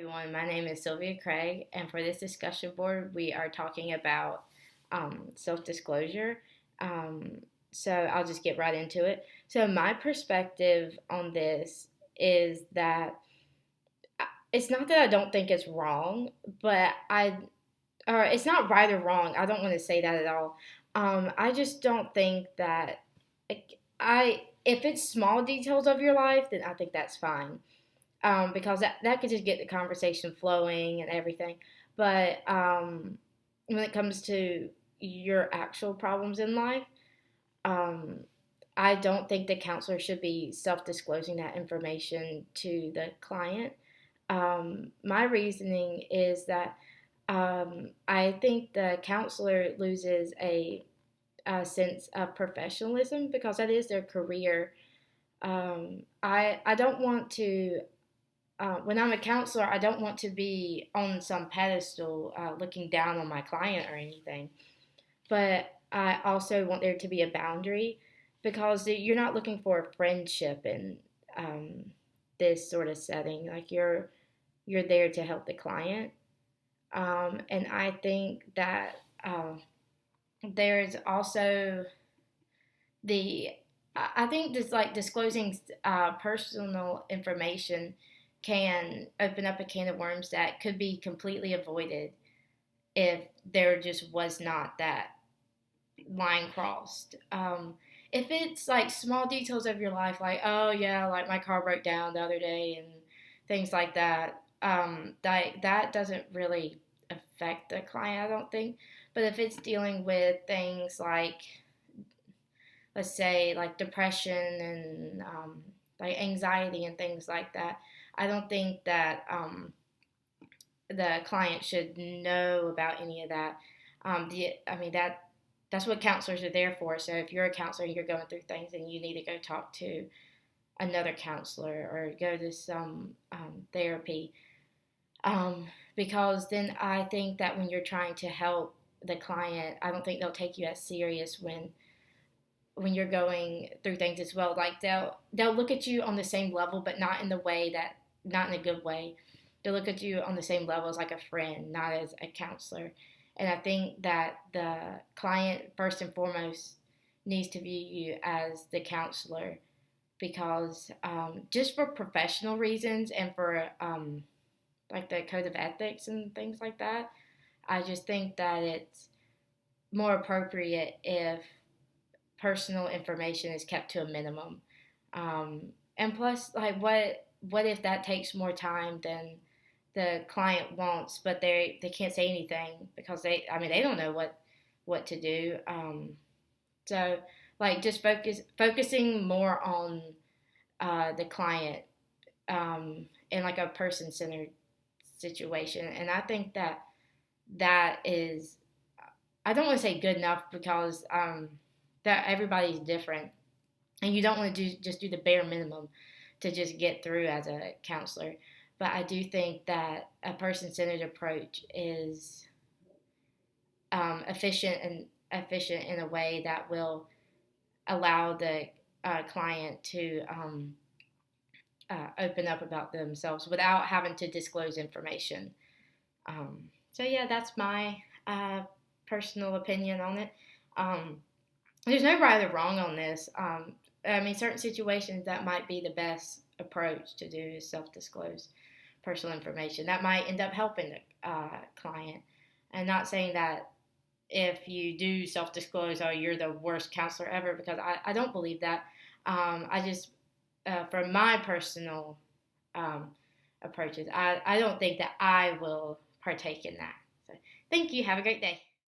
Everyone. My name is Sylvia Craig, and for this discussion board, we are talking about self disclosure. Um, so I'll just get right into it. So, my perspective on this is that it's not that I don't think it's wrong, but or it's not right or wrong. I don't want to say that at all. I just don't think that if it's small details of your life, then I think that's fine, because that could just get the conversation flowing and everything. But when it comes to your actual problems in life, um, I don't think the counselor should be self disclosing that information to the client. My reasoning is that I think the counselor loses a sense of professionalism because that is their career. I don't want to when I'm a counselor, I don't want to be on some pedestal looking down on my client or anything. But I also want there to be a boundary because you're not looking for a friendship in um, this sort of setting. Like you're there to help the client, and I think that there's also the I think just like disclosing personal information can open up a can of worms that could be completely avoided if there just was not that line crossed. If it's like small details of your life, like, oh yeah, like my car broke down the other day and things like that, that doesn't really affect the client, I don't think. But if it's dealing with things like, let's say, like depression and like anxiety and things like that, I don't think that the client should know about any of that. I mean that's what counselors are there for. So if you're a counselor and you're going through things, and you need to go talk to another counselor or go to some therapy, because then I think that when you're trying to help the client, I don't think they'll take you as serious when you're going through things as well. Like they'll look at you on the same level, but not in the way that not in a good way. They'll look at you on the same level as like a friend, not as a counselor. And I think that the client first and foremost needs to view you as the counselor because just for professional reasons and for like the code of ethics and things like that, I just think that it's more appropriate if personal information is kept to a minimum. And plus, like, what if that takes more time than the client wants, but they can't say anything because they don't know what to do. So like just focusing more on the client in like a person centered situation, and I think that is, I don't want to say good enough because that everybody's different, and you don't want to just do the bare minimum to just get through as a counselor. But I do think that a person-centered approach is efficient in a way that will allow the client to open up about themselves without having to disclose information. So yeah, that's my personal opinion on it. There's no right or wrong on this. I mean, certain situations that might be the best approach to do is self-disclose personal information. That might end up helping the client. And not saying that if you do self-disclose, oh, you're the worst counselor ever, because I don't believe that. I just, from my personal approaches, I don't think that I will partake in that. So thank you. Have a great day.